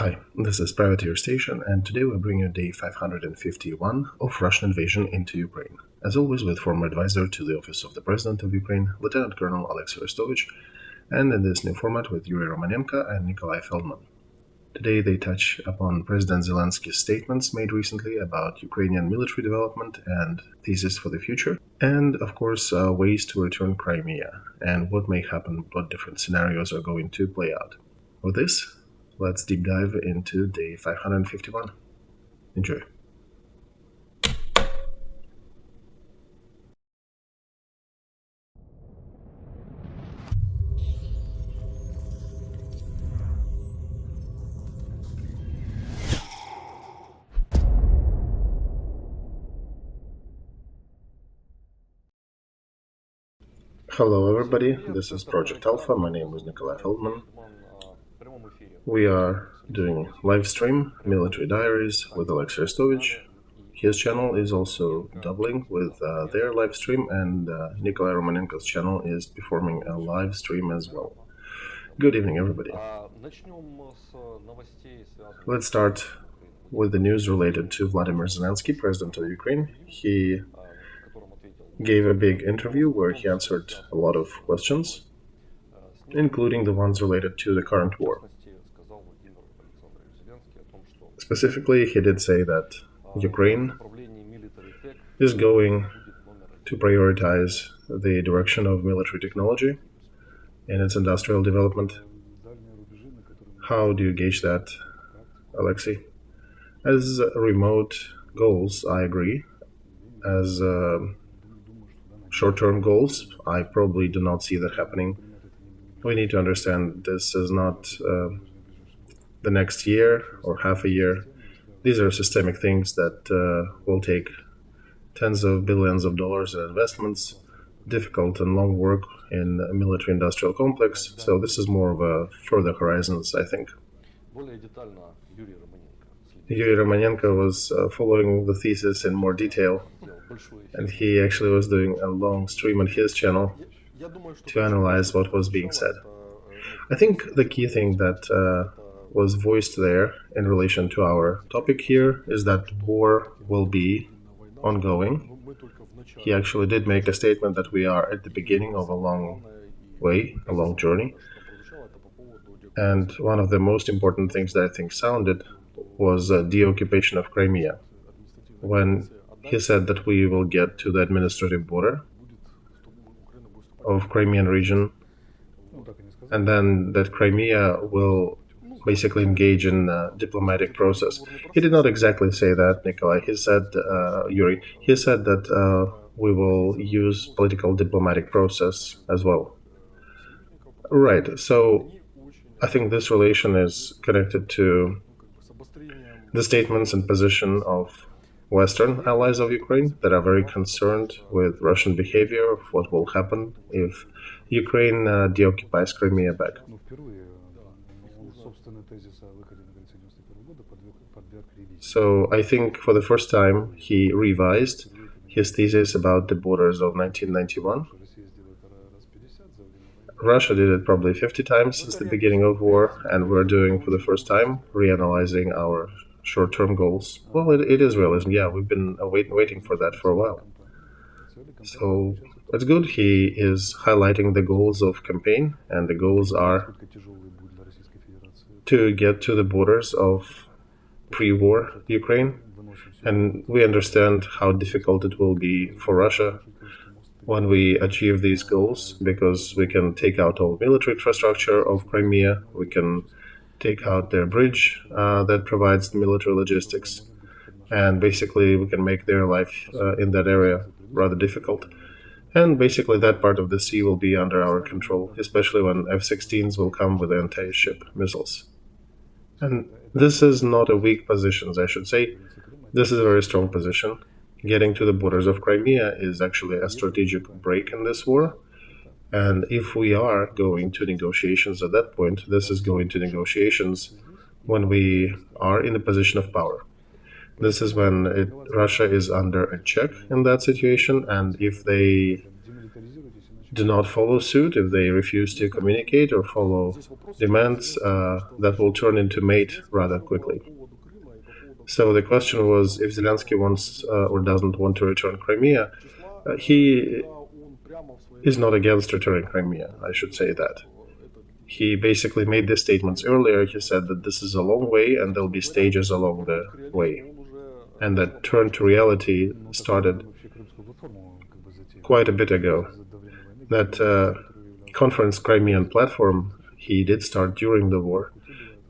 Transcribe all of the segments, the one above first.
Hi, this is Privateer Station, and today we bring you day 551 of Russian invasion into Ukraine. As always, with former advisor to the Office of the President of Ukraine, Lieutenant Colonel Alexei Restovich, and in this new format with Yuri Romanenko and Nikolai Feldman. Today they touch upon President Zelensky's statements made recently about Ukrainian military development and thesis for the future, and of course ways to return Crimea, and what may happen, what different scenarios are going to play out. With this, let's deep dive into day 551. Enjoy. Hello everybody, this is Project Alpha, my name is Nikolai Feldman. We are doing live stream, Military Diaries with Alexei Restovich. His channel is also doubling with their live stream, and Nikolai Romanenko's channel is performing a live stream as well. Good evening everybody. Let's start with the news related to Vladimir Zelensky, President of Ukraine. He gave a big interview where he answered a lot of questions, including the ones related to the current war. Specifically, he did say that Ukraine is going to prioritize the direction of military technology in its industrial development. How do you gauge that, Alexei? As remote goals, I agree. As short-term goals, I probably do not see that happening. We need to understand this is not the next year or half a year. These are systemic things that will take tens of billions of dollars in investments, difficult and long work in a military-industrial complex. So this is more of a further horizons, I think. Yuri Romanenko was following the thesis in more detail, and he actually was doing a long stream on his channel to analyze what was being said. I think the key thing that was voiced there in relation to our topic here is that war will be ongoing. He actually did make a statement that we are at the beginning of a long way, a long journey. And one of the most important things that I think sounded was the occupation of Crimea. When he said that we will get to the administrative border of Crimean region, and then that Crimea will basically engage in a diplomatic process. He did not exactly say that, Nikolai. He said, Yuri, he said that we will use political diplomatic process as well. Right, so I think this relation is connected to the statements and position of Western allies of Ukraine that are very concerned with Russian behavior, of what will happen if Ukraine deoccupies Crimea back. So I think for the first time he revised his thesis about the borders of 1991. Russia did it probably 50 times since the beginning of war, and we're doing for the first time reanalyzing our short-term goals. Well, it is realism. Yeah, we've been waiting for that for a while. So it's good. He is highlighting the goals of campaign, and the goals are to get to the borders of pre-war Ukraine. And we understand how difficult it will be for Russia when we achieve these goals, because we can take out all military infrastructure of Crimea, we can take out their bridge that provides the military logistics, and basically we can make their life in that area rather difficult. And basically that part of the sea will be under our control, especially when F-16s will come with anti-ship missiles. And this is not a weak position, I should say. This is a very strong position. Getting to the borders of Crimea is actually a strategic break in this war. And if we are going to negotiations at that point, this is going to negotiations when we are in a position of power. This is when Russia is under a check in that situation, and if they do not follow suit, if they refuse to communicate or follow demands, that will turn into mate rather quickly. So the question was, if Zelensky wants or doesn't want to return Crimea, he is not against returning Crimea, I should say that. He basically made these statements earlier. He said that this is a long way and there'll be stages along the way. And that turn to reality started quite a bit ago. That conference Crimean platform, he did start during the war.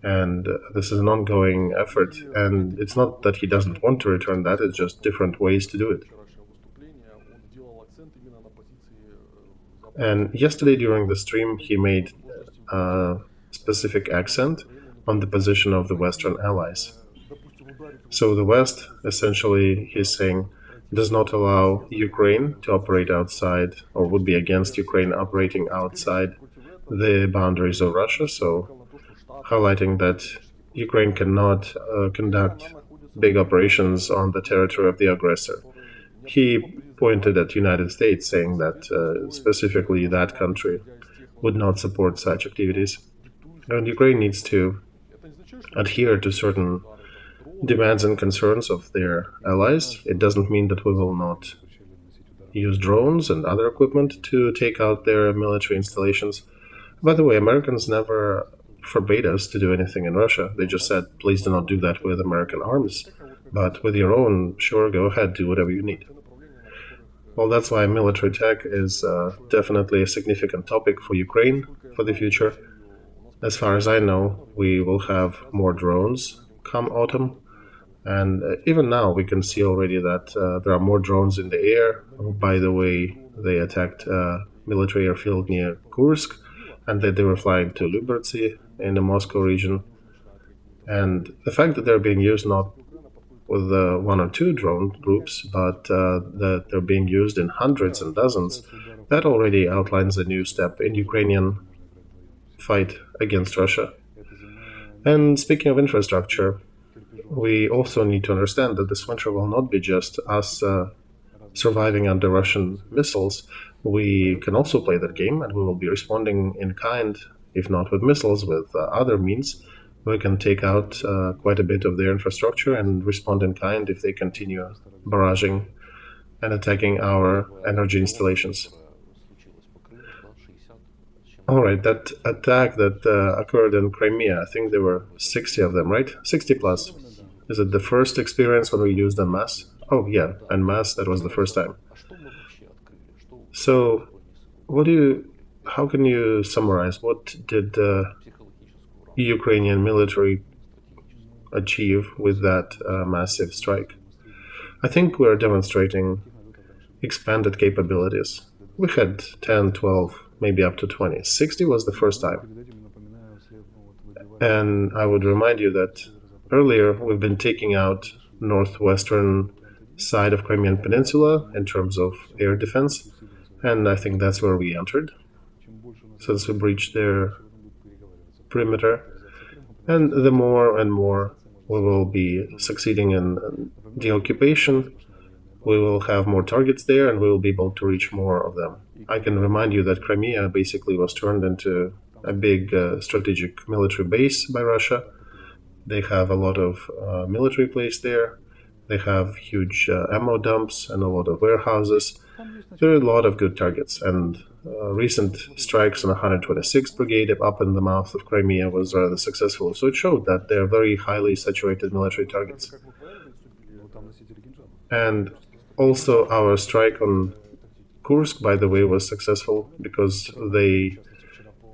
And this is an ongoing effort. And it's not that he doesn't want to return that, it's just different ways to do it. And yesterday during the stream, he made a specific accent on the position of the Western allies. So the West, essentially, he's saying, does not allow Ukraine to operate outside, or would be against Ukraine operating outside the boundaries of Russia, so highlighting that Ukraine cannot conduct big operations on the territory of the aggressor. He pointed at the United States, saying that specifically that country would not support such activities. And Ukraine needs to adhere to certain demands and concerns of their allies. It doesn't mean that we will not use drones and other equipment to take out their military installations. By the way, Americans never forbade us to do anything in Russia. They just said, please do not do that with American arms. But with your own, sure, go ahead, do whatever you need. Well, that's why military tech is definitely a significant topic for Ukraine for the future. As far as I know, we will have more drones come autumn. And even now, we can see already that there are more drones in the air. By the way, they attacked a military airfield near Kursk, and that they were flying to Lybertsy in the Moscow region. And the fact that they're being used not with one or two drone groups, but that they're being used in hundreds and dozens, that already outlines a new step in Ukrainian fight against Russia. And speaking of infrastructure, we also need to understand that this winter will not be just us surviving under Russian missiles. We can also play that game, and we will be responding in kind, if not with missiles, with other means. We can take out quite a bit of their infrastructure and respond in kind if they continue barraging and attacking our energy installations. All right, that attack that occurred in Crimea, I think there were 60 of them, right? 60 plus. Is it the first experience when we used en masse? Oh yeah, en masse, that was the first time. So, how can you summarize what did Ukrainian military achieve with that massive strike? I think we're demonstrating expanded capabilities. We had 10, 12, maybe up to 20. 60 was the first time. And I would remind you that earlier we've been taking out northwestern side of Crimean Peninsula in terms of air defense, and I think that's where we entered, since we breached their perimeter. And the more and more we will be succeeding in the occupation, we will have more targets there and we will be able to reach more of them. I can remind you that Crimea basically was turned into a big strategic military base by Russia. They have a lot of military placed there. They have huge ammo dumps and a lot of warehouses. There are a lot of good targets, and recent strikes on 126th Brigade up in the mouth of Crimea was rather successful. So it showed that they are very highly saturated military targets. And also our strike on Kursk, by the way, was successful because they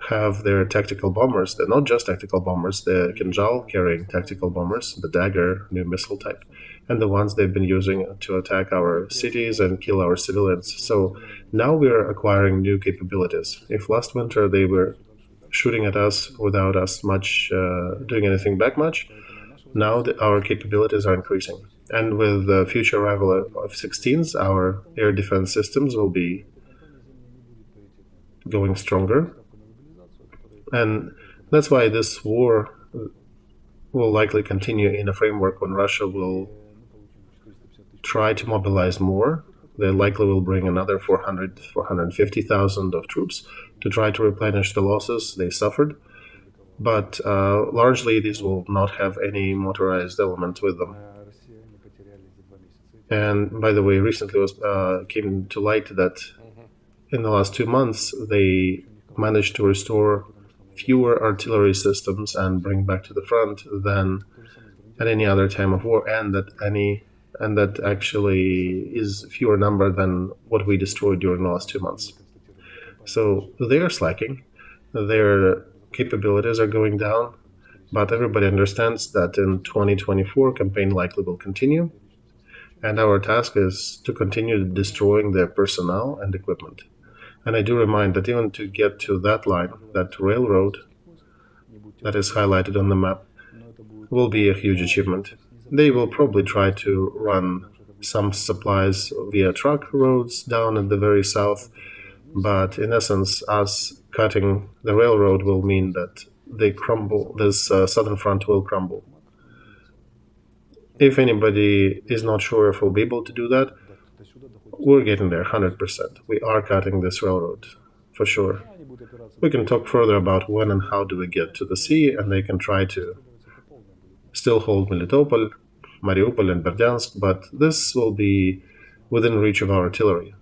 have their tactical bombers. They're not just tactical bombers, they're Kinjal carrying tactical bombers, the Dagger new missile type, and the ones they've been using to attack our cities and kill our civilians. So now we're acquiring new capabilities. If last winter they were shooting at us without us much doing anything back much, now our capabilities are increasing. And with the future arrival of F-16s, our air defense systems will be going stronger. And that's why this war will likely continue in a framework when Russia will try to mobilize more They likely will bring another 450,000 of troops to try to replenish the losses they suffered. But largely these will not have any motorized element with them. And by the way, recently came to light that in the last 2 months they managed to restore fewer artillery systems and bring back to the front than at any other time of war, and that actually is fewer number than what we destroyed during the last 2 months. So they are slacking. Their capabilities are going down, but everybody understands that in 2024 campaign likely will continue, and our task is to continue destroying their personnel and equipment. And I do remind that even to get to that line, that railroad that is highlighted on the map, will be a huge achievement. They will probably try to run some supplies via truck roads down in the very south, but in essence, us cutting the railroad will mean that they crumble. This southern front will crumble. If anybody is not sure if we'll be able to do that, we're getting there 100%. We are cutting this railroad, for sure. We can talk further about when and how do we get to the sea, and they can try to still hold Melitopol, Mariupol, and Berdyansk, but this will be within reach of our artillery,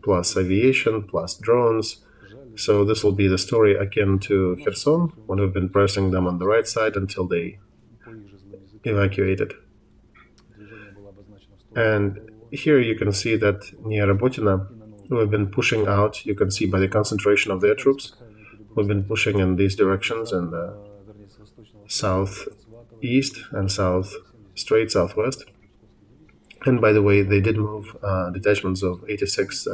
plus aviation, plus drones. So this will be the story akin to Kherson, when we've been pressing them on the right side until they evacuated. And here you can see that near Robotino, we've been pushing out. You can see by the concentration of their troops, we've been pushing in these directions in the southeast and straight southwest. And by the way, they did move detachments of 86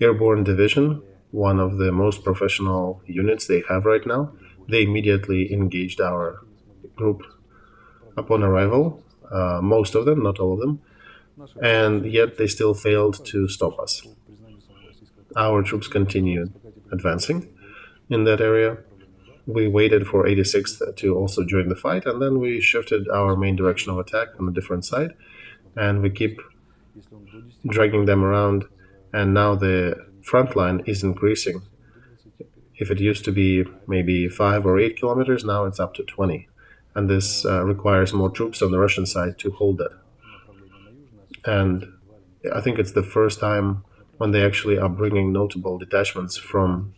Airborne Division, one of the most professional units they have right now. They immediately engaged our group upon arrival, most of them, not all of them, and yet they still failed to stop us. Our troops continued advancing in that area. We waited for 86th to also join the fight, and then we shifted our main direction of attack on a different side, and we keep dragging them around, and now the front line is increasing. If it used to be maybe 5 or 8 kilometers, now it's up to 20, and this requires more troops on the Russian side to hold it. And I think it's the first time when they actually are bringing notable detachments from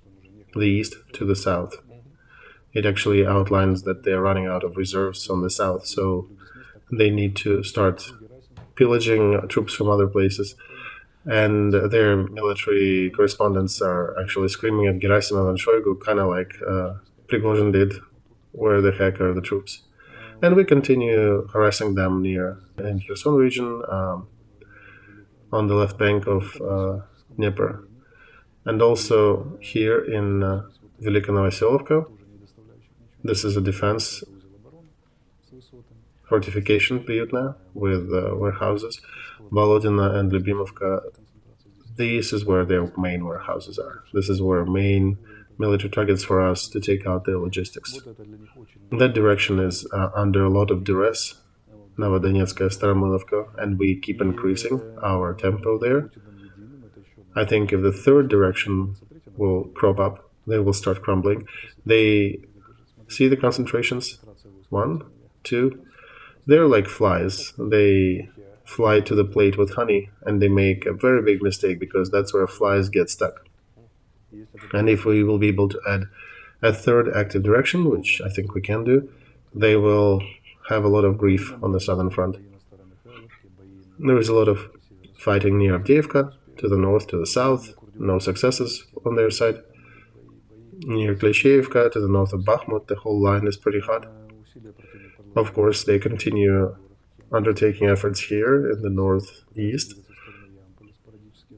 the east to the south. It actually outlines that they're running out of reserves on the south, so they need to start pillaging troops from other places. And their military correspondents are actually screaming at Gerasimov and Shoigu, kind of like Prigozhin did, where the heck are the troops? And we continue harassing them near in Kherson region, on the left bank of Dnieper. And also here in Velika Novosilovka, this is a defense fortification Pyutna with warehouses. Volodina and Lyubimovka, this is where their main warehouses are. This is where main military targets for us to take out their logistics. That direction is under a lot of duress, Novodonetsk, Staromilovka, and we keep increasing our tempo there. I think if the third direction will crop up, they will start crumbling. They see the concentrations? 1, 2. They're like flies. They fly to the plate with honey, and they make a very big mistake because that's where flies get stuck. And if we will be able to add a third active direction, which I think we can do, they will have a lot of grief on the southern front. There is a lot of fighting near Avdiivka, to the north, to the south, no successes on their side. Near Klishevka, to the north of Bakhmut, the whole line is pretty hot. Of course, they continue undertaking efforts here in the northeast.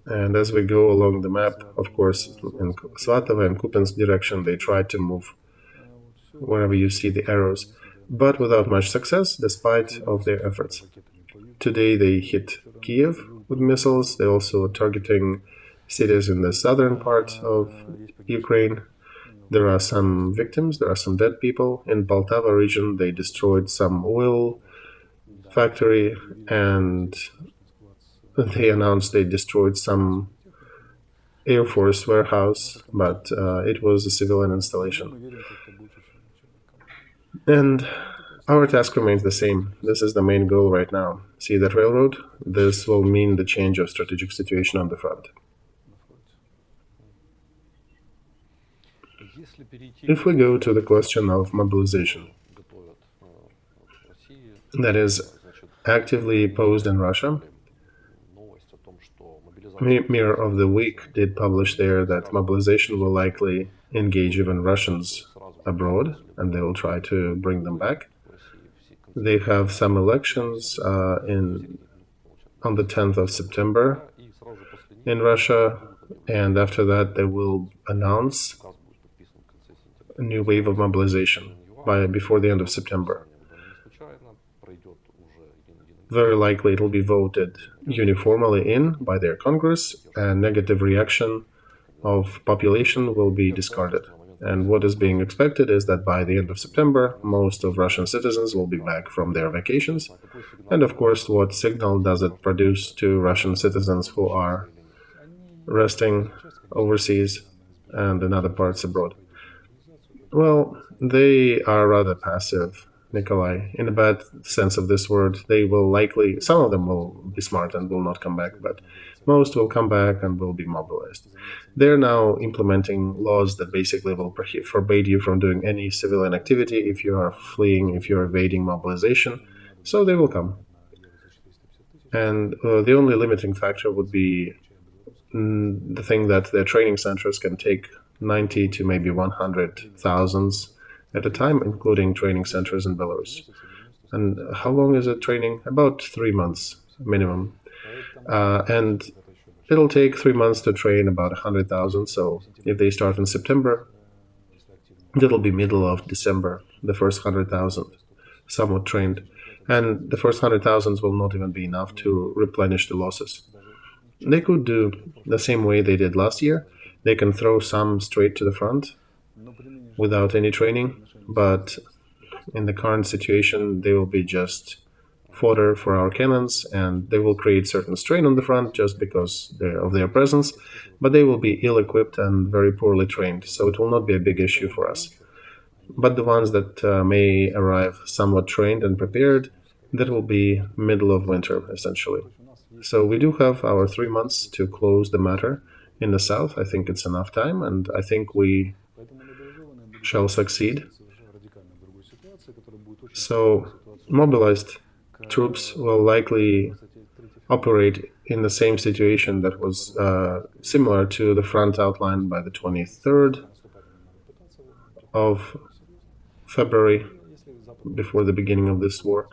And as we go along the map, of course, in Svatova and Kupiansk direction, they try to move wherever you see the arrows, but without much success, despite of their efforts. Today they hit Kiev with missiles. They're also targeting cities in the southern part of Ukraine. There are some victims, there are some dead people. In Poltava region, they destroyed some oil factory and They announced they destroyed some Air Force warehouse, but it was a civilian installation. And our task remains the same. This is the main goal right now. See that railroad? This will mean the change of strategic situation on the front. If we go to the question of mobilization, that is actively posed in Russia, Mirror of the Week did publish there that mobilization will likely engage even Russians abroad, and they will try to bring them back. They have some elections on the 10th of September in Russia, and after that they will announce a new wave of mobilization before the end of September. Very likely it will be voted uniformly in by their Congress, and negative reaction of population will be discarded. And what is being expected is that by the end of September, most of Russian citizens will be back from their vacations. And of course, what signal does it produce to Russian citizens who are resting overseas and in other parts abroad? Well, they are rather passive, Nikolai, in a bad sense of this word. They will likely, some of them will be smart and will not come back, but most will come back and will be mobilized. They're now implementing laws that basically will forbade you from doing any civilian activity if you are fleeing, if you're evading mobilization, so they will come. And the only limiting factor would be the thing that their training centers can take 90 to maybe 100,000 at a time, including training centers in Belarus. And how long is it training? About 3 months minimum. And it'll take 3 months to train about 100,000. So if they start in September, it'll be middle of December, the first 100,000 somewhat trained. And the first 100,000 will not even be enough to replenish the losses. They could do the same way they did last year. They can throw some straight to the front without any training, but in the current situation, they will be just fodder for our cannons, and they will create certain strain on the front just because of their presence, but they will be ill-equipped and very poorly trained, so it will not be a big issue for us. But the ones that may arrive somewhat trained and prepared, that will be middle of winter, essentially. So we do have our 3 months to close the matter in the south. I think it's enough time, and I think we shall succeed. So mobilized troops will likely operate in the same situation that was similar to the front outlined by the 23rd of February, before the beginning of this war.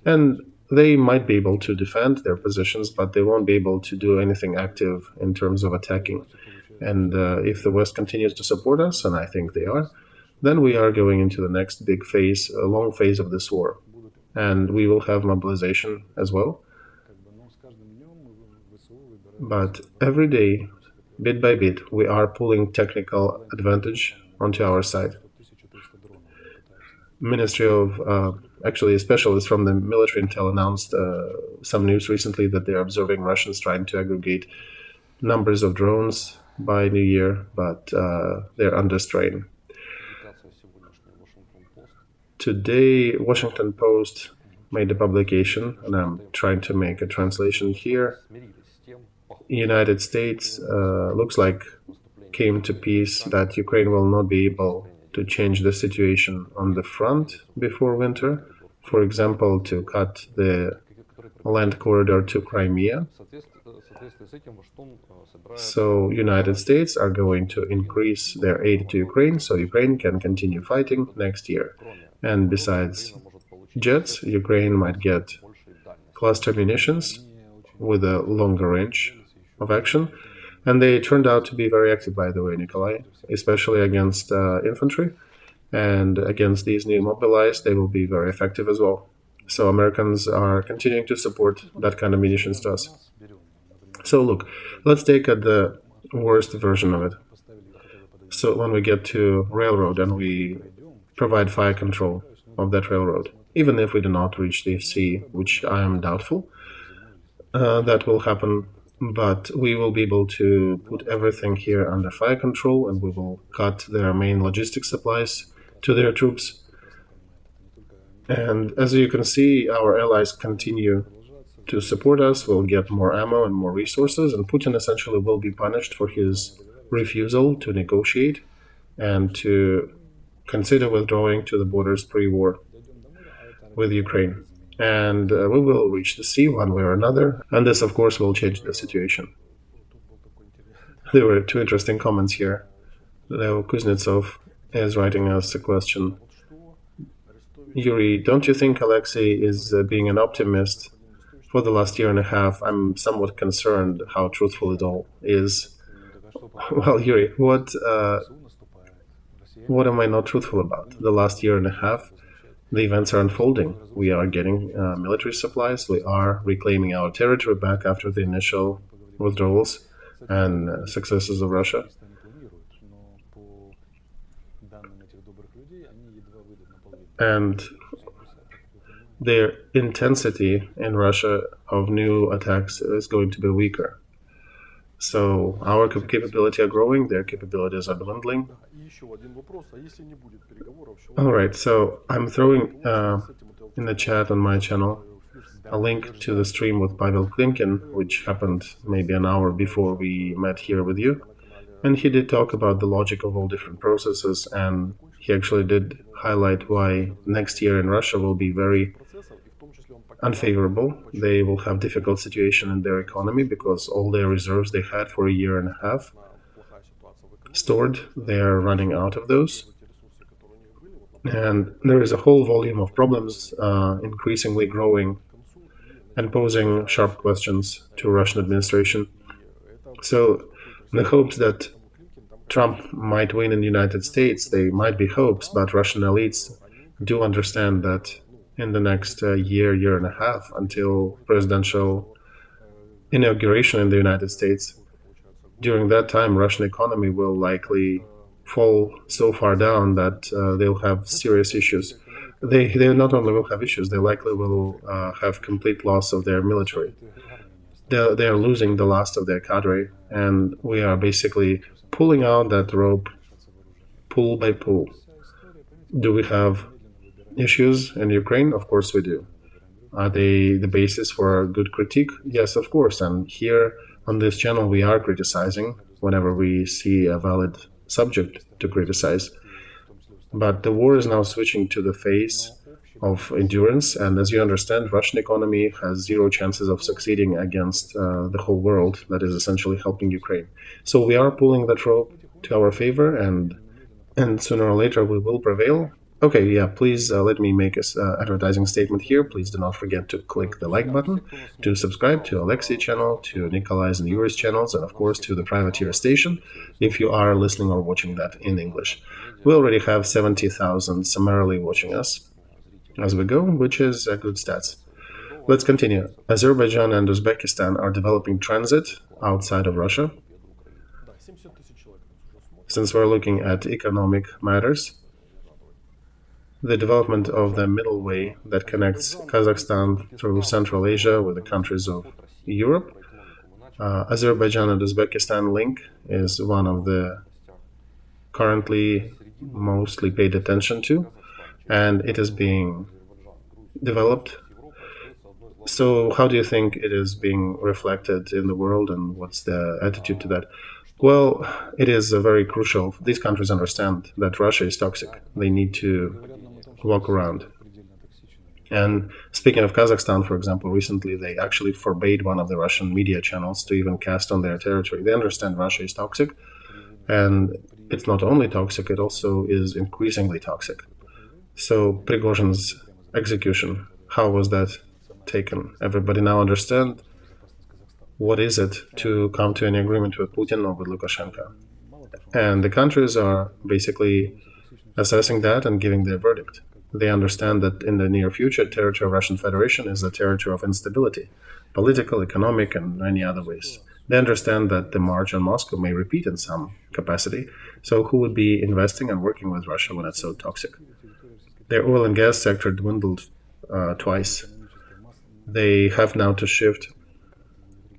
And they might be able to defend their positions, but they won't be able to do anything active in terms of attacking. And if the West continues to support us, and I think they are, then we are going into the next big phase, a long phase of this war. And we will have mobilization as well. But every day, bit by bit, we are pulling technical advantage onto our side. Ministry of, actually a specialist from the military intel announced some news recently that they're observing Russians trying to aggregate numbers of drones by New Year, but they're under strain. Today, Washington Post made a publication, and I'm trying to make a translation here. United States looks like came to peace that Ukraine will not be able to change the situation on the front before winter. For example, to cut the land corridor to Crimea. So United States are going to increase their aid to Ukraine so Ukraine can continue fighting next year. And besides jets, Ukraine might get cluster munitions with a longer range of action. And they turned out to be very active, by the way, Nikolai, especially against infantry. And against these new mobilized, they will be very effective as well. So Americans are continuing to support that kind of munitions to us. So look, let's take the worst version of it. So when we get to railroad and we provide fire control of that railroad, even if we do not reach the sea, which I am doubtful, that will happen, but we will be able to put everything here under fire control, and we will cut their main logistics supplies to their troops. And as you can see, our allies continue to support us, will get more ammo and more resources, and Putin essentially will be punished for his refusal to negotiate and to consider withdrawing to the borders pre-war with Ukraine. And we will reach the sea one way or another, and this, of course, will change the situation. There were two interesting comments here. Leo Kuznetsov is writing us a question. Yuri, don't you think Alexei is being an optimist? For the last year and a half, I'm somewhat concerned how truthful it all is. Well, Yuri, what am I not truthful about? The last year and a half, the events are unfolding. We are getting military supplies. We are reclaiming our territory back after the initial withdrawals and successes of Russia. And their intensity in Russia of new attacks is going to be weaker. So our capability are growing, their capabilities are dwindling. All right, so I'm throwing in the chat on my channel a link to the stream with Pavel Klimkin, which happened maybe an hour before we met here with you. And he did talk about the logic of all different processes, and he actually did highlight why next year in Russia will be very unfavorable. They will have difficult situation in their economy because all their reserves they had for a year and a half stored, they are running out of those. And there is a whole volume of problems increasingly growing and posing sharp questions to Russian administration. So the hopes that Trump might win in the United States, they might be hopes, but Russian elites do understand that in the next year and a half, until presidential inauguration in the United States, during that time, Russian economy will likely fall so far down that they'll have serious issues. They not only will have issues, they likely will have complete loss of their military. They are losing the last of their cadre, and we are basically pulling out that rope, pull by pull. Do we have issues in Ukraine? Of course we do. Are they the basis for a good critique? Yes, of course. And here on this channel we are criticizing whenever we see a valid subject to criticize. But the war is now switching to the phase of endurance, and as you understand, Russian economy has zero chances of succeeding against the whole world that is essentially helping Ukraine. So we are pulling that rope to our favor, and sooner or later we will prevail. Okay, yeah, please let me make an advertising statement here. Please do not forget to click the like button, to subscribe to Alexei channel, to Nikolai's and Yuri's channels, and of course to the Privateer station, if you are listening or watching that in English. We already have 70,000 summarily watching us as we go, which is a good stats. Let's continue. Azerbaijan and Uzbekistan are developing transit outside of Russia. Since we're looking at economic matters, the development of the middle way that connects Kazakhstan through Central Asia with the countries of Europe. Azerbaijan and Uzbekistan link is one of the currently mostly paid attention to, and it is being developed. So how do you think it is being reflected in the world, and what's the attitude to that? Well, it is very crucial. These countries understand that Russia is toxic. They need to walk around. And speaking of Kazakhstan, for example, recently they actually forbade one of the Russian media channels to even cast on their territory. They understand Russia is toxic, and it's not only toxic, it also is increasingly toxic. So Prigozhin's execution, how was that taken? Everybody now understand what is it to come to any agreement with Putin or with Lukashenko. And the countries are basically assessing that and giving their verdict. They understand that in the near future, territory of Russian Federation is a territory of instability, political, economic, and many other ways. They understand that the march on Moscow may repeat in some capacity, so who would be investing and working with Russia when it's so toxic? Their oil and gas sector dwindled twice. They have now to shift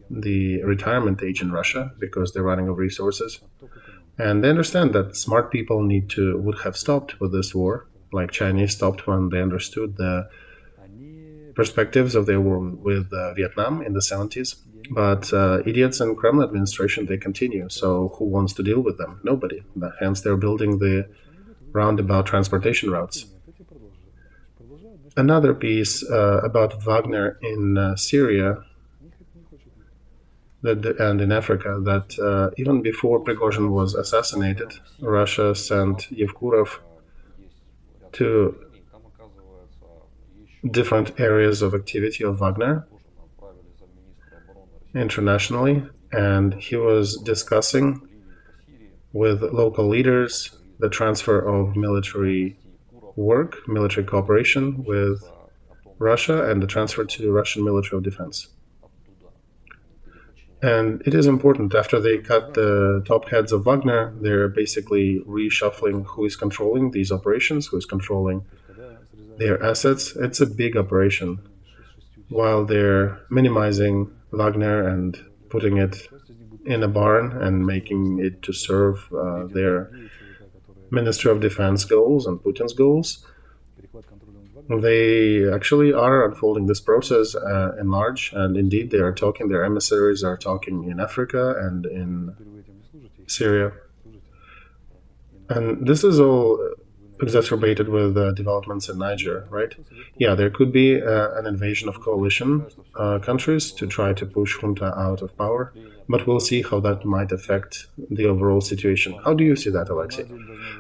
the retirement age in Russia because they're running out of resources. And they understand that smart people would have stopped with this war, like Chinese stopped when they understood the perspectives of their war with Vietnam in the 70s. But idiots in Kremlin administration, they continue. So who wants to deal with them? Nobody. Hence, they're building the roundabout transportation routes. Another piece about Wagner in Syria and in Africa, that even before Prigozhin was assassinated, Russia sent Yevkurov to different areas of activity of Wagner internationally, and he was discussing with local leaders the transfer of military work, military cooperation with Russia, and the transfer to Russian Military of Defense. And it is important, after they cut the top heads of Wagner, they're basically reshuffling who is controlling these operations, who is controlling their assets. It's a big operation. While they're minimizing Wagner and putting it in a barn and making it to serve their Ministry of Defense goals and Putin's goals, they actually are unfolding this process in large, and indeed they are talking, their emissaries are talking in Africa and in Syria. And this is all exacerbated with developments in Niger, right? Yeah, there could be an invasion of coalition countries to try to push junta out of power, but we'll see how that might affect the overall situation. How do you see that, Alexei?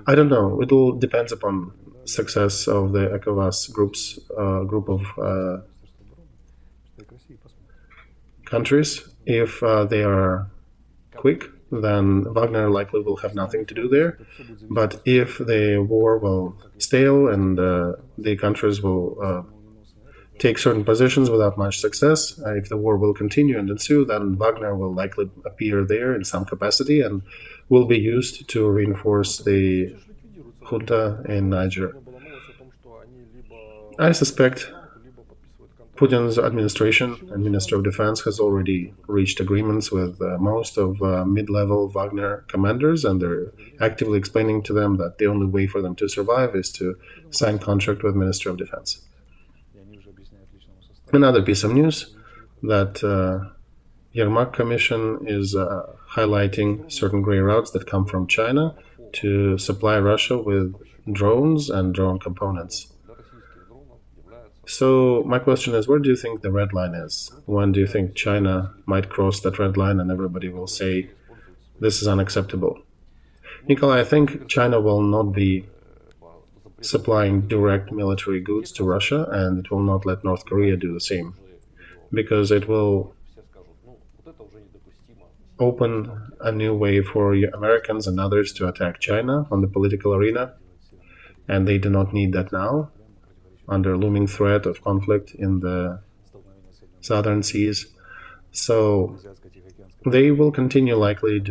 I don't know. It all depends upon success of the ECOWAS group of countries. If they are quick, then Wagner likely will have nothing to do there. But if the war will stale and the countries will take certain positions without much success, if the war will continue and ensue, then Wagner will likely appear there in some capacity and will be used to reinforce the junta in Niger. I suspect Putin's administration and Minister of Defense has already reached agreements with most of mid-level Wagner commanders, and they're actively explaining to them that the only way for them to survive is to sign contract with Minister of Defense. Another piece of news that Yermak Commission is highlighting certain gray routes that come from China to supply Russia with drones and drone components. So my question is, where do you think the red line is? When do you think China might cross that red line and everybody will say, this is unacceptable? Nikolai, I think China will not be supplying direct military goods to Russia, and it will not let North Korea do the same, because it will open a new way for Americans and others to attack China on the political arena, and they do not need that now, under looming threat of conflict in the southern seas. So they will continue likely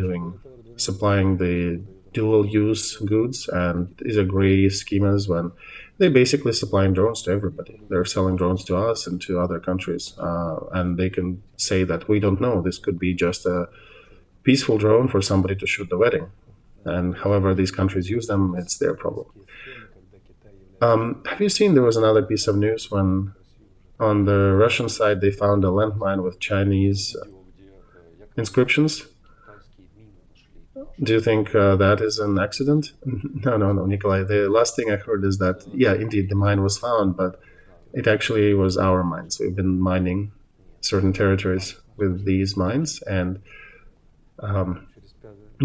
supplying the dual-use goods, and these are gray schemas when they basically supplying drones to everybody. They're selling drones to us and to other countries, and they can say that we don't know. This could be just a peaceful drone for somebody to shoot the wedding, and however these countries use them, it's their problem. Have you seen there was another piece of news when on the Russian side they found a landmine with Chinese inscriptions? Do you think that is an accident? No, Nikolai. The last thing I heard is that, yeah, indeed, the mine was found, but it actually was our mines. We've been mining certain territories with these mines, and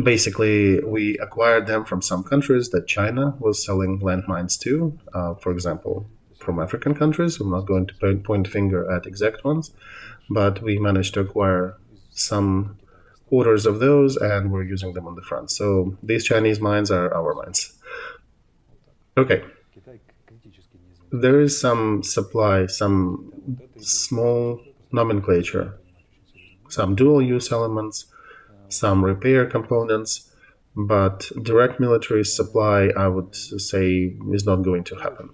basically we acquired them from some countries that China was selling landmines to, for example, from African countries. I'm not going to point a finger at exact ones, but we managed to acquire some orders of those, and we're using them on the front. So these Chinese mines are our mines. Okay. There is some supply, some small nomenclature, some dual-use elements, some repair components, but direct military supply, I would say, is not going to happen,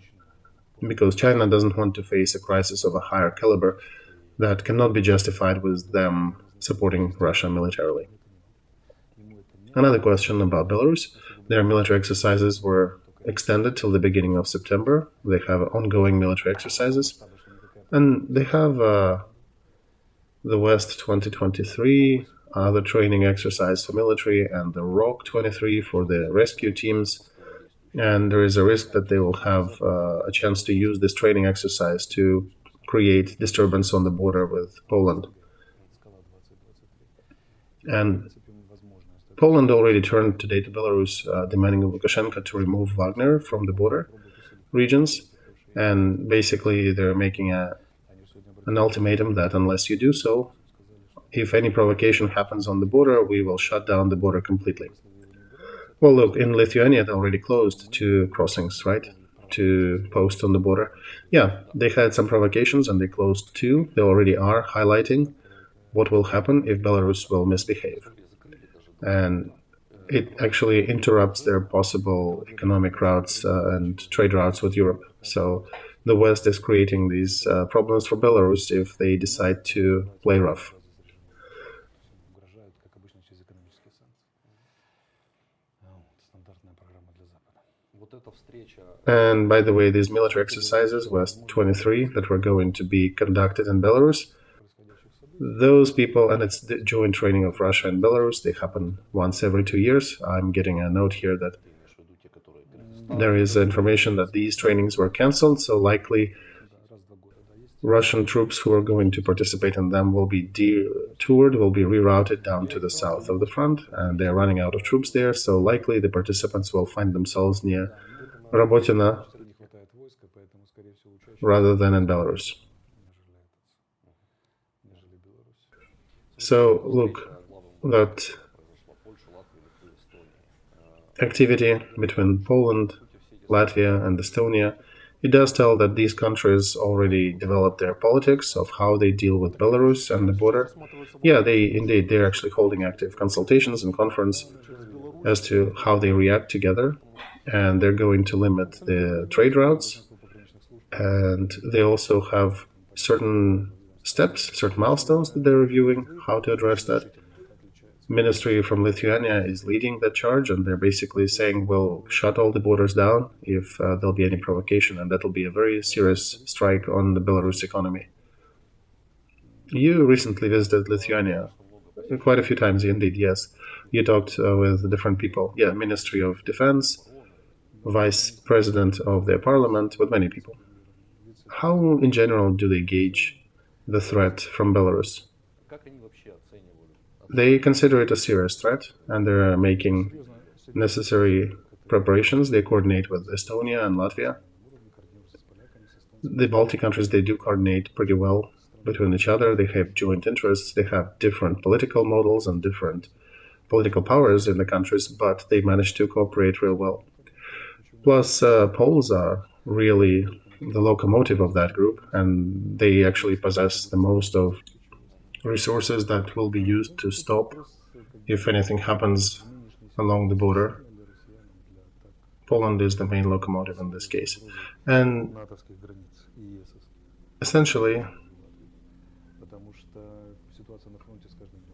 because China doesn't want to face a crisis of a higher caliber that cannot be justified with them supporting Russia militarily. Another question about Belarus. Their military exercises were extended till the beginning of September. They have ongoing military exercises. And they have the West 2023, the training exercise for military, and the Rock 23 for the rescue teams. And there is a risk that they will have a chance to use this training exercise to create disturbance on the border with Poland. And Poland already turned today to Belarus, demanding of Lukashenko to remove Wagner from the border regions. And basically, they're making an ultimatum that unless you do so, if any provocation happens on the border, we will shut down the border completely. Well, look, in Lithuania, they already closed 2 crossings, right? 2 posts on the border. Yeah, they had some provocations and they closed 2. They already are highlighting what will happen if Belarus will misbehave. And it actually interrupts their possible economic routes and trade routes with Europe. So the West is creating these problems for Belarus if they decide to play rough. And by the way, these military exercises, West 23, that were going to be conducted in Belarus, those people, and it's the joint training of Russia and Belarus, they happen once every 2 years. I'm getting a note here that there is information that these trainings were cancelled, so likely Russian troops who are going to participate in them will be detoured, will be rerouted down to the south of the front, and they're running out of troops there, so likely the participants will find themselves near Robotino rather than in Belarus. So look, that activity between Poland, Latvia and Estonia, it does tell that these countries already developed their politics of how they deal with Belarus and the border. Yeah, they're actually holding active consultations and conference as to how they react together, and they're going to limit the trade routes, and they also have certain steps, certain milestones that they're reviewing, how to address that. Ministry from Lithuania is leading that charge, and they're basically saying we'll shut all the borders down if there'll be any provocation, and that'll be a very serious strike on the Belarus economy. You recently visited Lithuania quite a few times, indeed, yes. You talked with different people, yeah, Ministry of Defense, Vice President of their parliament, with many people. How, in general, do they gauge the threat from Belarus? They consider it a serious threat, and they're making necessary preparations. They coordinate with Estonia and Latvia. The Baltic countries, they do coordinate pretty well between each other. They have joint interests. They have different political models and different political powers in the countries, but they manage to cooperate real well. Plus, Poles are really the locomotive of that group, and they actually possess the most of resources that will be used to stop if anything happens along the border. Poland is the main locomotive in this case. And essentially,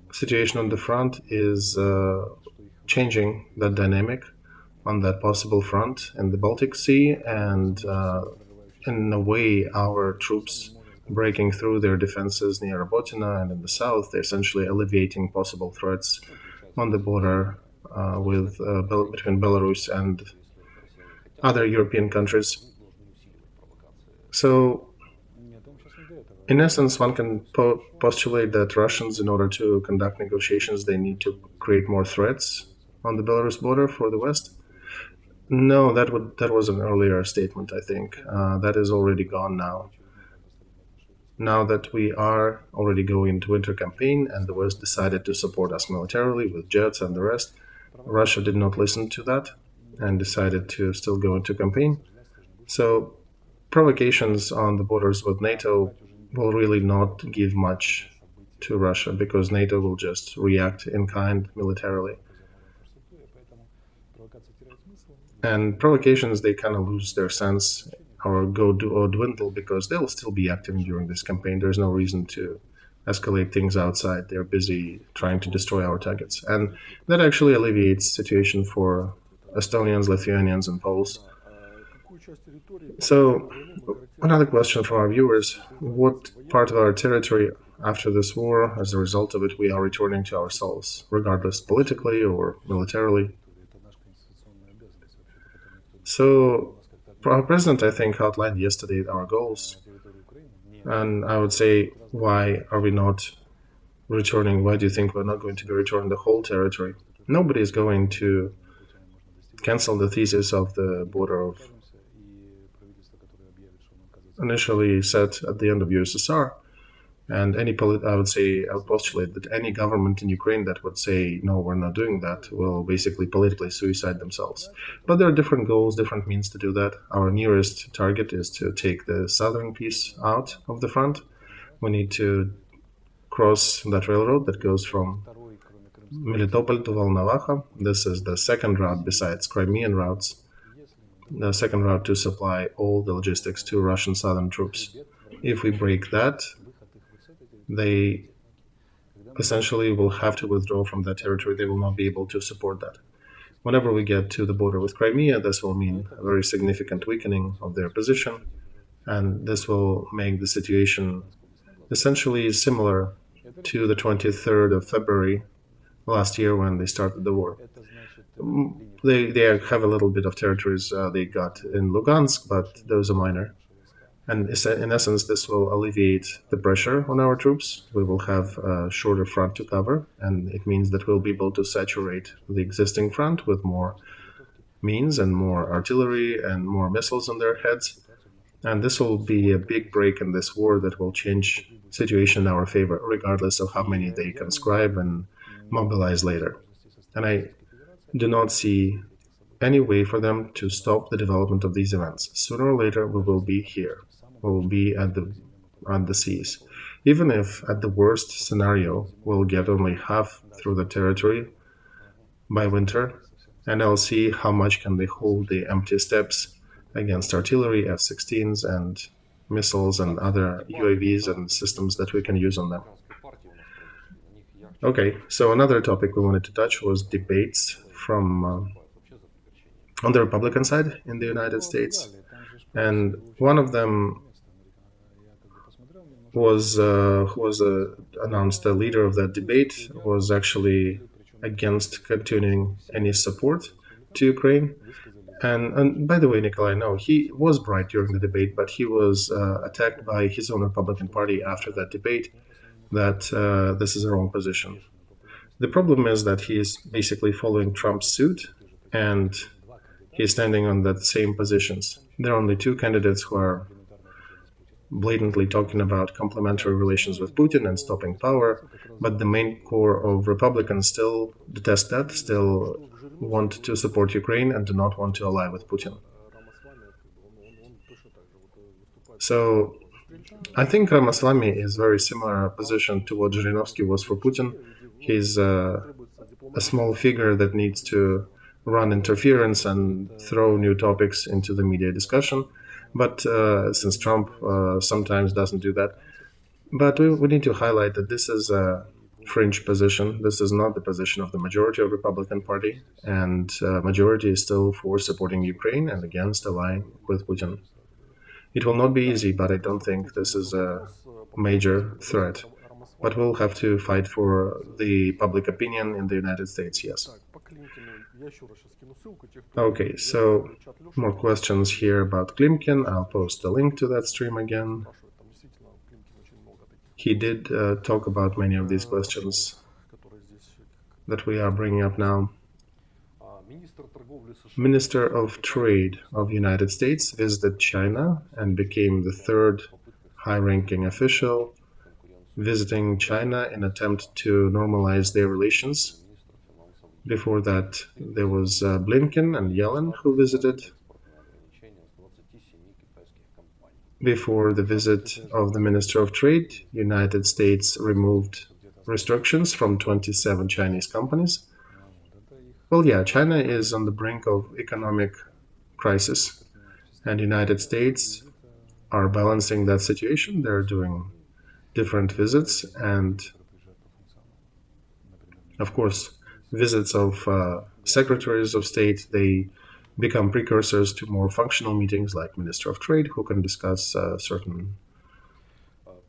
the situation on the front is changing that dynamic on that possible front in the Baltic Sea, and in a way our troops breaking through their defenses near Robotino and in the south, they're essentially alleviating possible threats on the border between Belarus and other European countries. So, in essence, one can postulate that Russians, in order to conduct negotiations, they need to create more threats on the Belarus border for the West. No, that was an earlier statement, I think. That is already gone now. Now that we are already going into winter campaign and the West decided to support us militarily with jets and the rest, Russia did not listen to that and decided to still go into campaign. So provocations on the borders with NATO will really not give much to Russia, because NATO will just react in kind militarily. And provocations, they kind of lose their sense or dwindle, because they'll still be active during this campaign. There's no reason to escalate things outside. They're busy trying to destroy our targets. And that actually alleviates the situation for Estonians, Lithuanians, and Poles. So, another question from our viewers: what part of our territory after this war, as a result of it, we are returning to ourselves, regardless politically or militarily? So, our president, I think, outlined yesterday our goals. And I would say, why are we not returning? Why do you think we're not going to be returning the whole territory? Nobody is going to cancel the thesis of the border of initially set at the end of USSR. And I would postulate that any government in Ukraine that would say, no, we're not doing that, will basically politically suicide themselves. But there are different goals, different means to do that. Our nearest target is to take the southern piece out of the front. We need to cross that railroad that goes from Melitopol to Volnovakha. This is the second route besides Crimean routes, the second route to supply all the logistics to Russian southern troops. If we break that, they essentially will have to withdraw from that territory. They will not be able to support that. Whenever we get to the border with Crimea, this will mean a very significant weakening of their position, and this will make the situation essentially similar to the 23rd of February last year when they started the war. They have a little bit of territories they got in Lugansk, but those are minor. And in essence, this will alleviate the pressure on our troops. We will have a shorter front to cover, and it means that we'll be able to saturate the existing front with more means and more artillery and more missiles on their heads. And this will be a big break in this war that will change the situation in our favor, regardless of how many they conscribe and mobilize later. And I do not see any way for them to stop the development of these events. Sooner or later, we will be here. We will be on the seas. Even if, at the worst scenario, we'll get only half through the territory by winter, and I'll see how much can they hold the empty steppes against artillery, F-16s, and missiles and other UAVs and systems that we can use on them. Okay, so another topic we wanted to touch was debates from on the Republican side in the United States, and one of them was who was announced the leader of that debate was actually against continuing any support to Ukraine. And by the way, Nikolai, no, he was bright during the debate, but he was attacked by his own Republican Party after that debate that this is a wrong position. The problem is that he is basically following Trump's suit, and he's standing on that same positions. There are only two candidates who are blatantly talking about complementary relations with Putin and stopping power, but the main core of Republicans still detest that, still want to support Ukraine and do not want to ally with Putin. So I think Ramaswamy is very similar position to what Zhirinovsky was for Putin. He's a small figure that needs to run interference and throw new topics into the media discussion. But since Trump sometimes doesn't do that. But we need to highlight that this is a fringe position. This is not the position of the majority of Republican Party, and majority is still for supporting Ukraine and against allying with Putin. It will not be easy, but I don't think this is a major threat. But we'll have to fight for the public opinion in the United States, yes. Okay, so more questions here about Klimkin. I'll post a link to that stream again. He did talk about many of these questions that we are bringing up now. Minister of Trade of United States visited China and became the third high-ranking official visiting China in attempt to normalize their relations. Before that, there was Blinken and Yellen who visited. Before the visit of the Minister of Trade, United States removed restrictions from 27 Chinese companies. Well, yeah, China is on the brink of economic crisis, and United States are balancing that situation. They're doing different visits, and of course, visits of secretaries of state, they become precursors to more functional meetings like Minister of Trade, who can discuss certain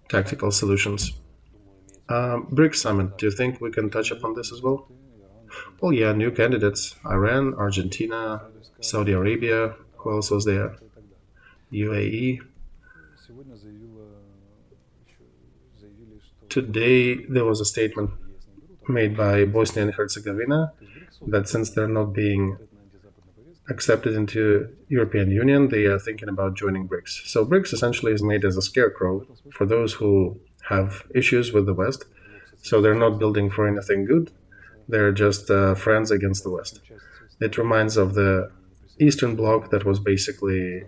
tactical solutions. BRICS summit, do you think we can touch upon this as well? Well, yeah, new candidates: Iran, Argentina, Saudi Arabia, who else was there? UAE. Today there was a statement made by Bosnia and Herzegovina that since they're not being accepted into European Union, they are thinking about joining BRICS. So BRICS essentially is made as a scarecrow for those who have issues with the West. So they're not building for anything good. They're just friends against the West. It reminds of the Eastern Bloc that was basically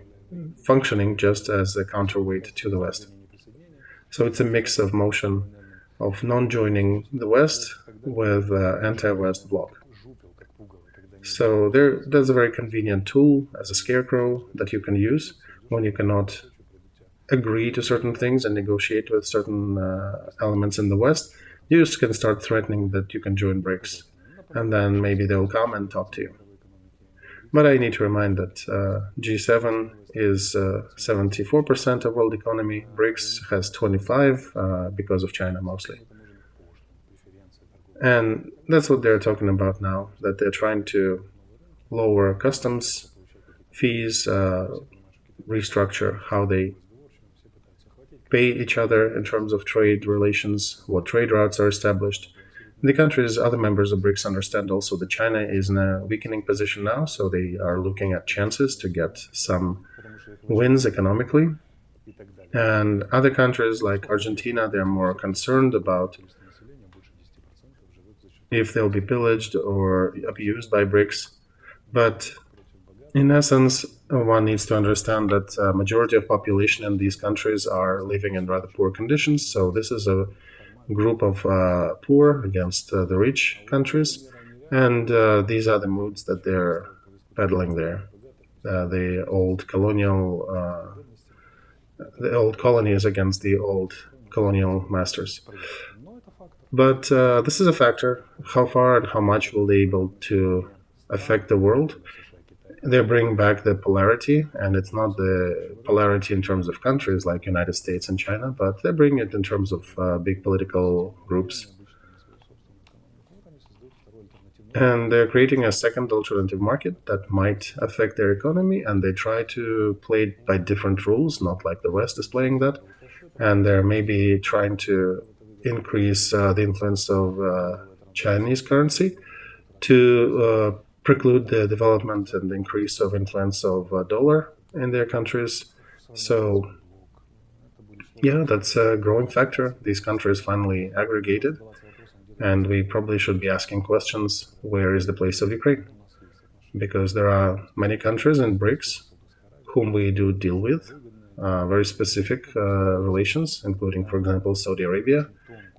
functioning just as a counterweight to the West. So it's a mix of motion of non-joining the West with anti-West bloc. So there's a very convenient tool as a scarecrow that you can use when you cannot agree to certain things and negotiate with certain elements in the West. You just can start threatening that you can join BRICS, and then maybe they'll come and talk to you. But I need to remind that G7 is 74% of world economy. BRICS has 25 because of China mostly. And that's what they're talking about now, that they're trying to lower customs fees, restructure how they pay each other in terms of trade relations, what trade routes are established. The countries, other members of BRICS, understand also that China is in a weakening position now, so they are looking at chances to get some wins economically. And other countries like Argentina, they're more concerned about if they'll be pillaged or abused by BRICS. But in essence, one needs to understand that a majority of population in these countries are living in rather poor conditions. So this is a group of poor against the rich countries. And these are the moods that they're peddling there. The old colonies against the old colonial masters. But this is a factor. How far and how much will they be able to affect the world? They bring back the polarity, and it's not the polarity in terms of countries like United States and China, but they bring it in terms of big political groups. And they're creating a second alternative market that might affect their economy, and they try to play it by different rules, not like the West is playing that. And they're maybe trying to increase the influence of Chinese currency to preclude the development and increase of influence of dollar in their countries. So, yeah, that's a growing factor. These countries finally aggregated, and we probably should be asking questions, where is the place of Ukraine? Because there are many countries in BRICS whom we do deal with, very specific relations, including, for example, Saudi Arabia,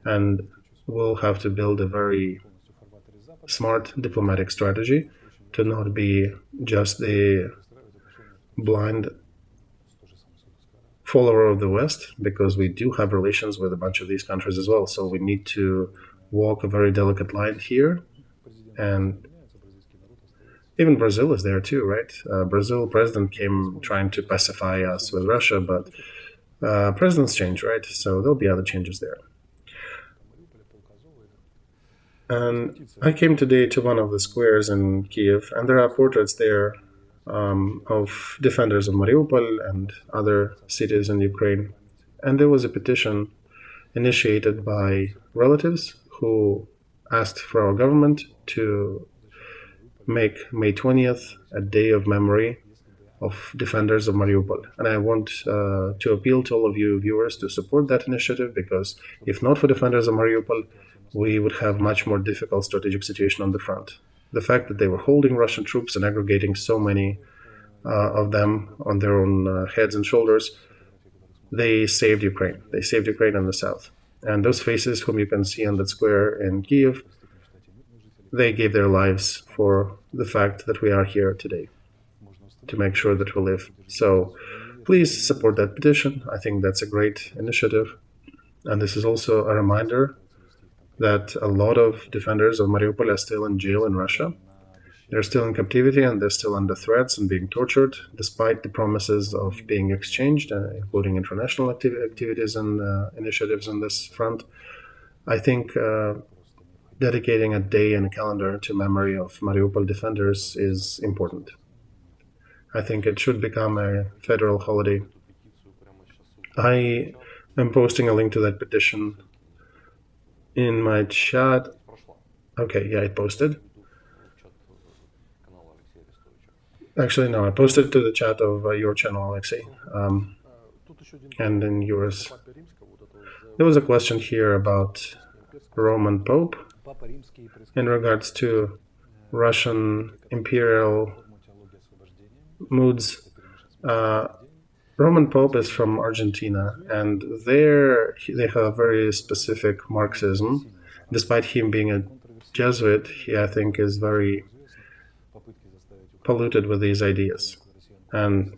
and we'll have to build a very smart diplomatic strategy to not be just the blind follower of the West, because we do have relations with a bunch of these countries as well. So we need to walk a very delicate line here. And even Brazil is there too, right? Brazil president came trying to pacify us with Russia, but presidents change, right? So there'll be other changes there. And I came today to one of the squares in Kiev, and there are portraits there of defenders of Mariupol and other cities in Ukraine. And there was a petition initiated by relatives who asked for our government to make May 20th a day of memory of defenders of Mariupol. And I want to appeal to all of you viewers to support that initiative, because if not for defenders of Mariupol, we would have much more difficult strategic situation on the front. The fact that they were holding Russian troops and aggregating so many of them on their own heads and shoulders, they saved Ukraine. They saved Ukraine in the south. And those faces whom you can see on that square in Kiev, they gave their lives for the fact that we are here today, to make sure that we live. So please support that petition. I think that's a great initiative. And this is also a reminder that a lot of defenders of Mariupol are still in jail in Russia. They're still in captivity and they're still under threats and being tortured, despite the promises of being exchanged, including international activities and initiatives on this front. I think dedicating a day in a calendar to memory of Mariupol defenders is important. I think it should become a federal holiday. I am posting a link to that petition in my chat. Okay, yeah, it posted. Actually, no, I posted to the chat of your channel, Alexei, and in yours. There was a question here about Roman Pope in regards to Russian imperial moods. Roman Pope is from Argentina, and they have very specific Marxism. Despite him being a Jesuit, he, I think, is very polluted with these ideas. And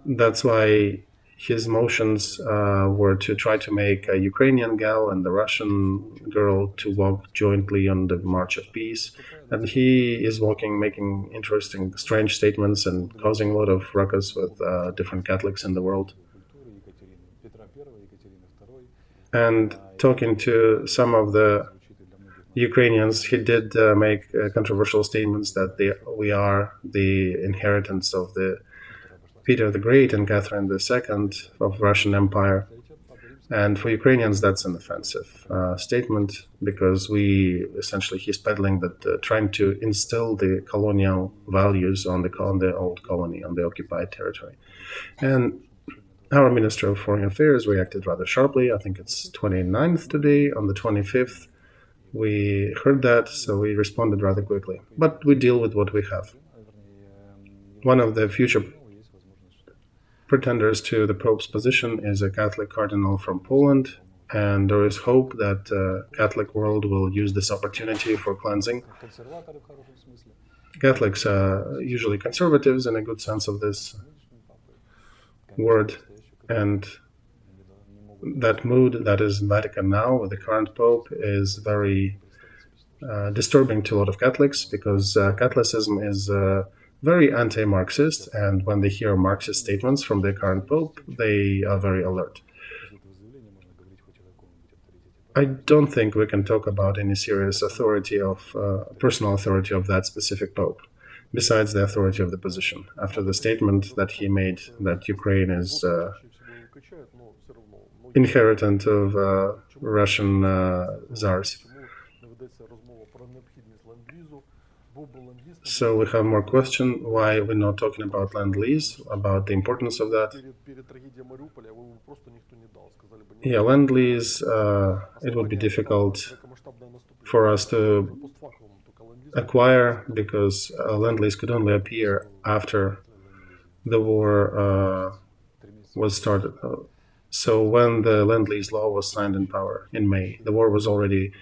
that's why his motions were to try to make a Ukrainian gal and the Russian girl to walk jointly on the March of Peace. And he is making interesting, strange statements and causing a lot of ruckus with different Catholics in the world. And talking to some of the Ukrainians, he did make controversial statements that we are the inheritance of the Peter the Great and Catherine II of Russian Empire. And for Ukrainians, that's an offensive statement, because he's peddling that, trying to instill the colonial values on the old colony, on the occupied territory. And our Minister of Foreign Affairs reacted rather sharply. I think it's 29th today. On the 25th, we heard that, so we responded rather quickly. But we deal with what we have. One of the future pretenders to the Pope's position is a Catholic cardinal from Poland, and there is hope that the Catholic world will use this opportunity for cleansing. Catholics are usually conservatives in a good sense of this word, and that mood that is in Vatican now with the current Pope is very disturbing to a lot of Catholics, because Catholicism is very anti-Marxist, and when they hear Marxist statements from the current Pope, they are very alert. I don't think we can talk about any serious authority of personal authority of that specific Pope, besides the authority of the position. After the statement that he made that Ukraine is inheritant of Russian czars. So we have more question why we're not talking about lend-lease, about the importance of that. Yeah, lend-lease, it would be difficult for us to acquire, because lend-lease could only appear after the war was started. So when the lend-lease law was signed in power in May, the war was already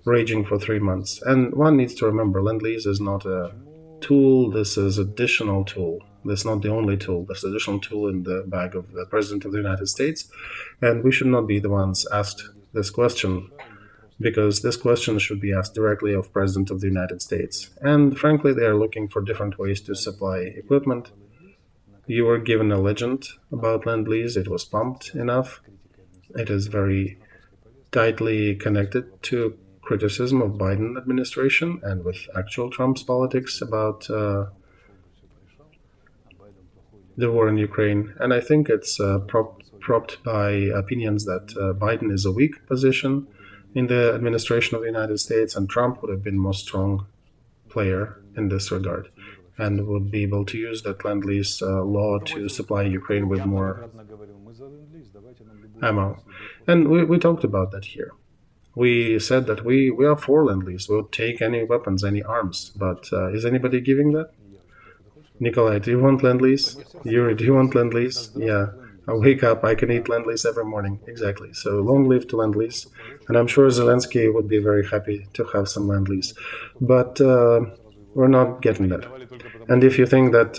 raging for 3 months. And one needs to remember, lend-lease is not a tool, this is additional tool. That's not the only tool, that's an additional tool in the bag of the President of the United States. And we should not be the ones asked this question, because this question should be asked directly of President of the United States. And frankly, they are looking for different ways to supply equipment. You were given a legend about lend-lease, it was pumped enough. It is very tightly connected to criticism of Biden administration and with actual Trump's politics about the war in Ukraine. And I think it's propped by opinions that Biden is a weak position in the administration of the United States, and Trump would have been more strong player in this regard, and would be able to use that lend-lease law to supply Ukraine with more ammo. And we talked about that here. We said that we are for lend-lease. We'll take any weapons, any arms. But is anybody giving that? Nikolai, do you want lend-lease? Yuri, do you want lend-lease? Yeah. I wake up, I can eat lend-lease every morning. Exactly. So long live to lend-lease. And I'm sure Zelensky would be very happy to have some lend-lease. But we're not getting that. And if you think that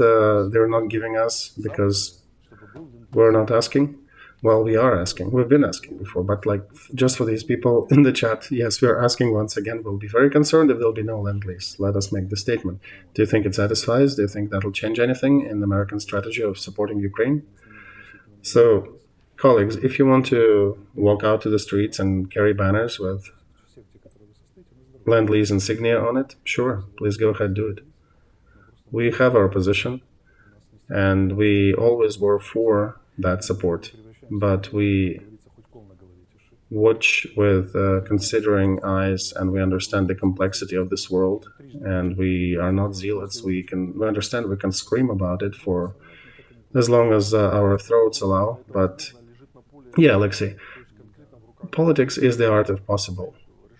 they're not giving us because we're not asking, Well, we are asking. We've been asking before, but like just for these people in the chat, yes, we are asking once again. We'll be very concerned if there'll be no lend-lease. Let us make the statement. Do you think it satisfies? Do you think that'll change anything in the American strategy of supporting Ukraine? So, colleagues, if you want to walk out to the streets and carry banners with lend-lease insignia on it, sure, please go ahead, do it. We have our position, and we always were for that support, but we watch with considering eyes, and we understand the complexity of this world, and we are not zealots. We understand we can scream about it for as long as our throats allow. But yeah, Alexei, politics is the art of possible,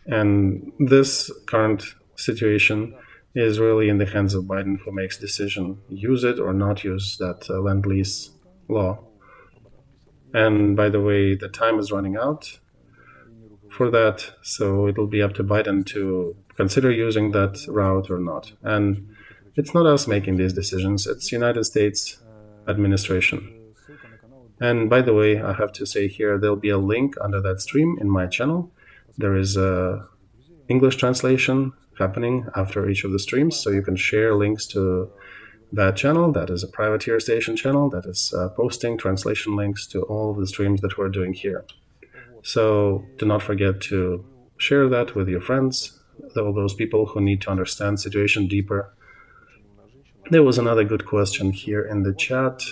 and this current situation is really in the hands of Biden, who makes decision, use it or not use that lend-lease law. And by the way, the time is running out for that, so it'll be up to Biden to consider using that route or not. And it's not us making these decisions, it's United States administration. And by the way, I have to say here, there'll be a link under that stream in my channel. There is a English translation happening after each of the streams, so you can share links to that channel. That is a privateer station channel that is posting translation links to all of the streams that we're doing here. So do not forget to share that with your friends, all those people who need to understand the situation deeper. There was another good question here in the chat.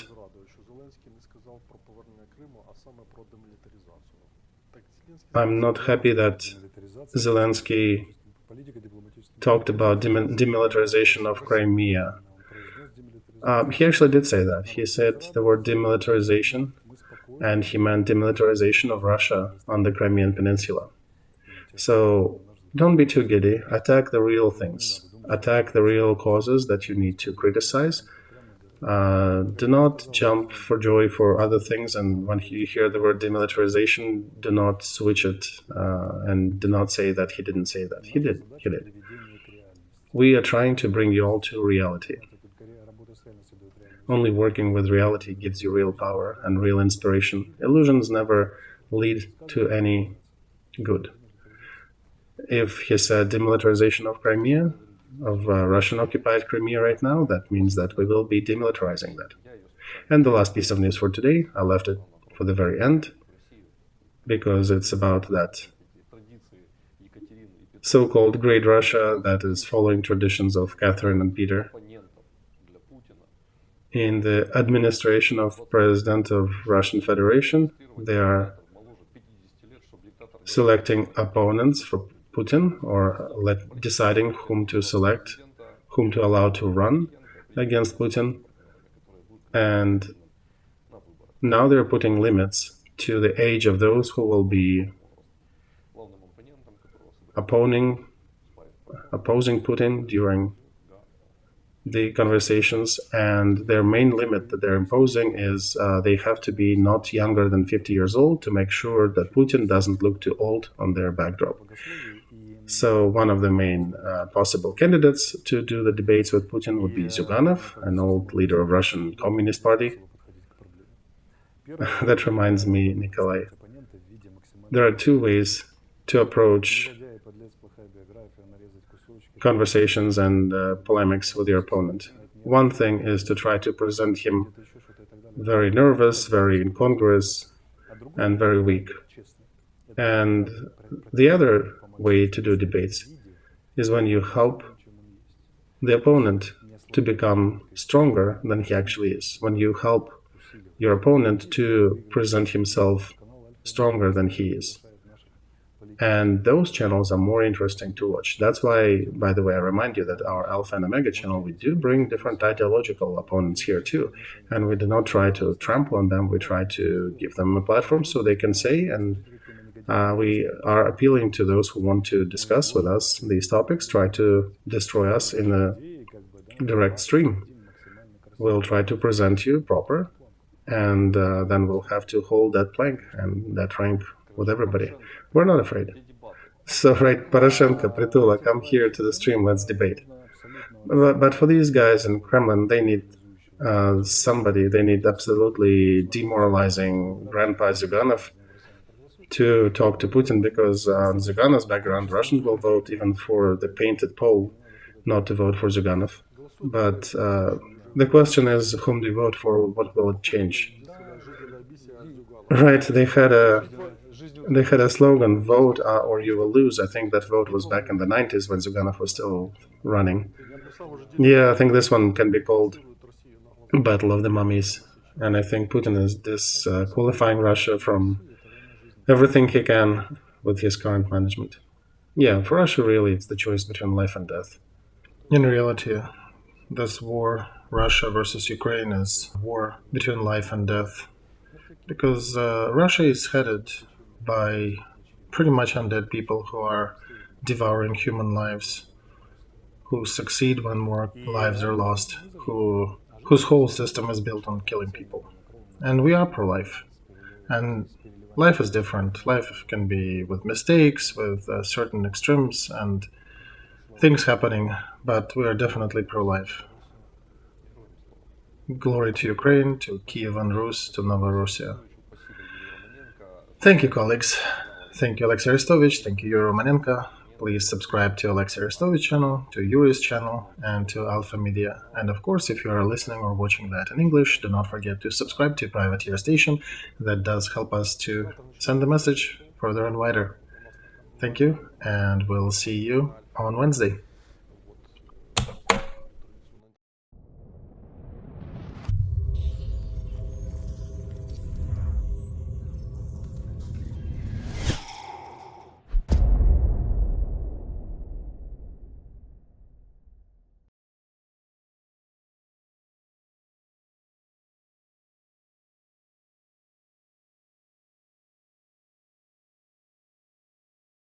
I'm not happy that Zelensky talked about demilitarization of Crimea. He actually did say that. He said the word demilitarization, and he meant demilitarization of Russia on the Crimean Peninsula. So don't be too giddy. Attack the real things. Attack the real causes that you need to criticize. Do not jump for joy for other things, and when you hear the word demilitarization, do not switch it and do not say that he didn't say that. He did. He did. We are trying to bring you all to reality. Only working with reality gives you real power and real inspiration. Illusions never lead to any good. If he said demilitarization of Crimea, of Russian-occupied Crimea right now, that means that we will be demilitarizing that. And the last piece of news for today, I left it for the very end, because it's about that so-called Great Russia that is following traditions of Catherine and Peter. In the administration of President of Russian Federation, they are selecting opponents for Putin, or deciding whom to select, whom to allow to run against Putin. And now they're putting limits to the age of those who will be opposing Putin during the conversations, and their main limit that they're imposing is they have to be not younger than 50 years old to make sure that Putin doesn't look too old on their backdrop. So one of the main possible candidates to do the debates with Putin would be Zyuganov, an old leader of Russian Communist Party. That reminds me, Nikolai, there are two ways to approach conversations and polemics with your opponent. One thing is to try to present him very nervous, very incongruous, and very weak. And the other way to do debates is when you help the opponent to become stronger than he actually is, when you help your opponent to present himself stronger than he is. And those channels are more interesting to watch. That's why, by the way, I remind you that our Alpha and Omega channel, we do bring different ideological opponents here too. And we do not try to trample on them. We try to give them a platform so they can say, and we are appealing to those who want to discuss with us these topics, try to destroy us in a direct stream. We'll try to present you proper, and then we'll have to hold that plank and that rank with everybody. We're not afraid. So, right, Poroshenko, Pritula, come here to the stream, let's debate. But for these guys in Kremlin, they need They need absolutely demoralizing Grandpa Zyuganov to talk to Putin, because on Zyuganov's background, Russians will vote even for the painted Pole not to vote for Zyuganov. But the question is, whom do you vote for? What will it change? Right, they had a slogan, vote or you will lose. I think that vote was back in the 90s when Zyuganov was still running. Yeah, I think this one can be called Battle of the Mummies. And I think Putin is disqualifying Russia from everything he can with his current management. Yeah, for Russia, really, it's the choice between life and death. In reality, this war, Russia versus Ukraine, is a war between life and death. Because Russia is headed by pretty much undead people who are devouring human lives, who succeed when more lives are lost, whose whole system is built on killing people. And we are pro-life. And life is different. Life can be with mistakes, with certain extremes and things happening, but we are definitely pro-life. Glory to Ukraine, to Kiev and Rus, to Novorossiya. Thank you, colleagues. Thank you, Alexey Arestovich. Thank you, Yuri Romanenko. Please subscribe to Alexey Arestovich channel, to Yuri's channel, and to Alpha Media. And of course, if you are listening or watching that in English, do not forget to subscribe to Privateer Station. That does help us to send the message further and wider. Thank you, and we'll see you on Wednesday.